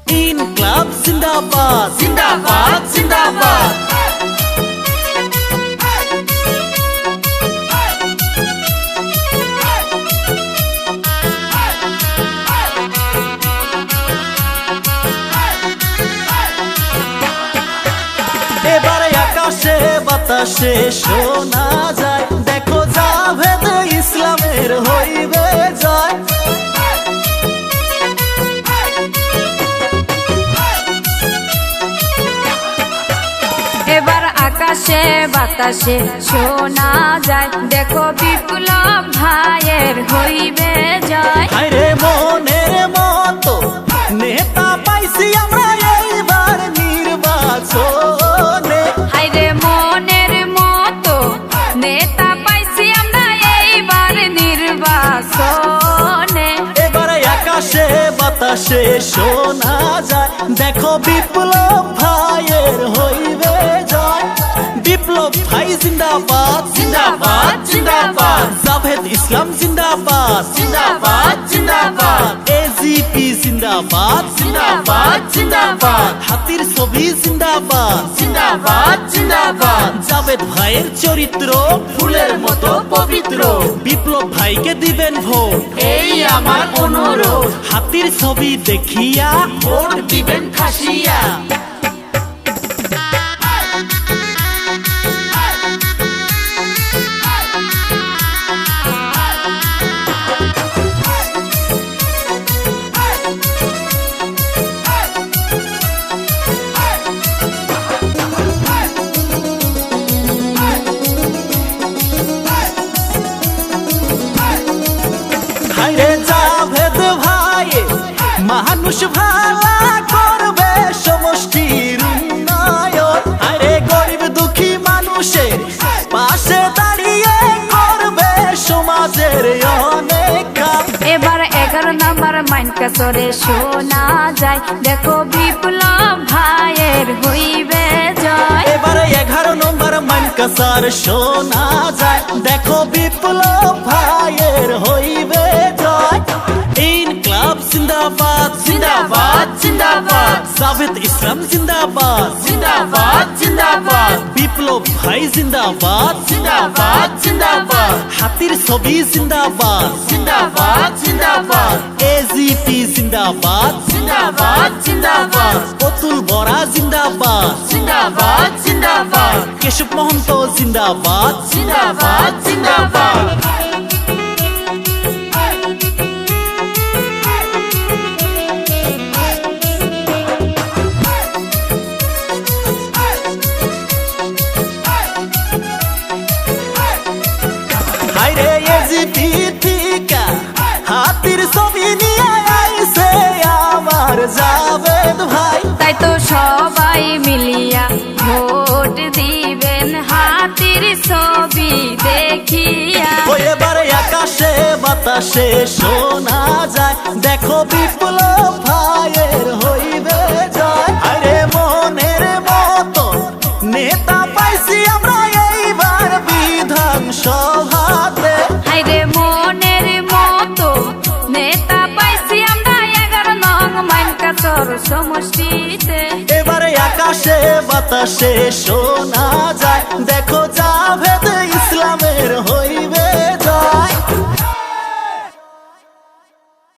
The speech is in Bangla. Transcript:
ইনকলাব জিন্দাবাদ জিন্দাবাদ জিন্দাবাদ। এবারে আকাশে বাতাসে শোনা যায়, দেখো জাভেদ ইসলামের হইবে জয়। এবার আকাশে বাতাসে শোনা যায়, দেখো বিপ্লব ভাইয়ের হইবে জয়। হায়রে মনের মতো নেতা পাইছি আমরা এইবার নির্বাচনে। হায়রে মনের মতো নেতা পাইছি আমরা এইবার নির্বাচনে। এবারে আকাশে বাতাসে শোনা যায়, দেখো বিপ্লব ভাইয়ের হইবে জয়। বিপ্লব ভাই জিন্দাবাদ জিন্দাবাদ জিন্দাবাদ। জাভেদ ইসলাম জিন্দাবাদ জিন্দাবাদ জিন্দাবাদ। এজিপি জিন্দাবাদ জিন্দাবাদ জিন্দাবাদ। হাতির ছবি জিন্দাবাদ জিন্দাবাদ জিন্দাবাদ। জাভেদ ভাইয়ের চরিত্র ফুলের মতো পবিত্র, বিপ্লব ভাইকে দিবেন ভোট। এই আমার অনুরোধ, হাতির ছবি দেখিয়া ভোট দিবেন খাসিয়া। হায়রে জাভেদ ভাই মানুষ ভালা করবে সমষ্টির উন্নয়ন। হায়রে গরিব দুঃখী মানুষের পাশে দাঁড়িয়ে করবে সমাজের অনেক কাজ। এবার 11 নম্বর মাইনকাছরে শোনা যায়, দেখো বিপ্লব ভাইয়ের হইবে জয়। এবারে 11 নম্বর মানকাসার শোনা যায়, দেখো বিপ্লব ভাইয়ের হইবে জয়। ইনকলাব জিন্দাবাদ জিন্দাবাদ জিন্দাবাদ। জাভেদ ইসলাম জিন্দাবাদ জিন্দাবাদ জিন্দাবাদ। বিপ্লব ভাই জিন্দাবাদ জিন্দাবাদ জিন্দাবাদ। হাতির ছবি জিন্দাবাদ জিন্দাবাদ জিন্দাবাদ। এজিপি জিন্দাবাদ জিন্দাবাদ জিন্দাবাদ। অতুল বরা জিন্দাবাদ জিন্দাবাদ জিন্দাবাদ। কেশব মহন্ত জিন্দাবাদ জিন্দাবাদ জিন্দাবাদ। হায়রে এজিপি থিকা হাতির ছবি নিয়ে আইছে আমার জাভেদ ভাই। তাই তো সবাই মিলিয়া ভোট দিবেন হাতির ছবি দেখিয়া। ও এবারে আকাশে বাতাসে শোনা যায়, দেখো বিপ্লব ভাইয়ের হইবে জয়। আরে মনের মতো নেতা পাইছি আমরা এইবার বিধানসভাতে। হায়রে মনের মতো নেতা পাইছি আমরা 11 নং মাইনকাছর সমষ্টিতে। এবারে আকাশে বাতাসে শোনা যায়, দেখো জাভেদ ইসলামের হইবে জয়।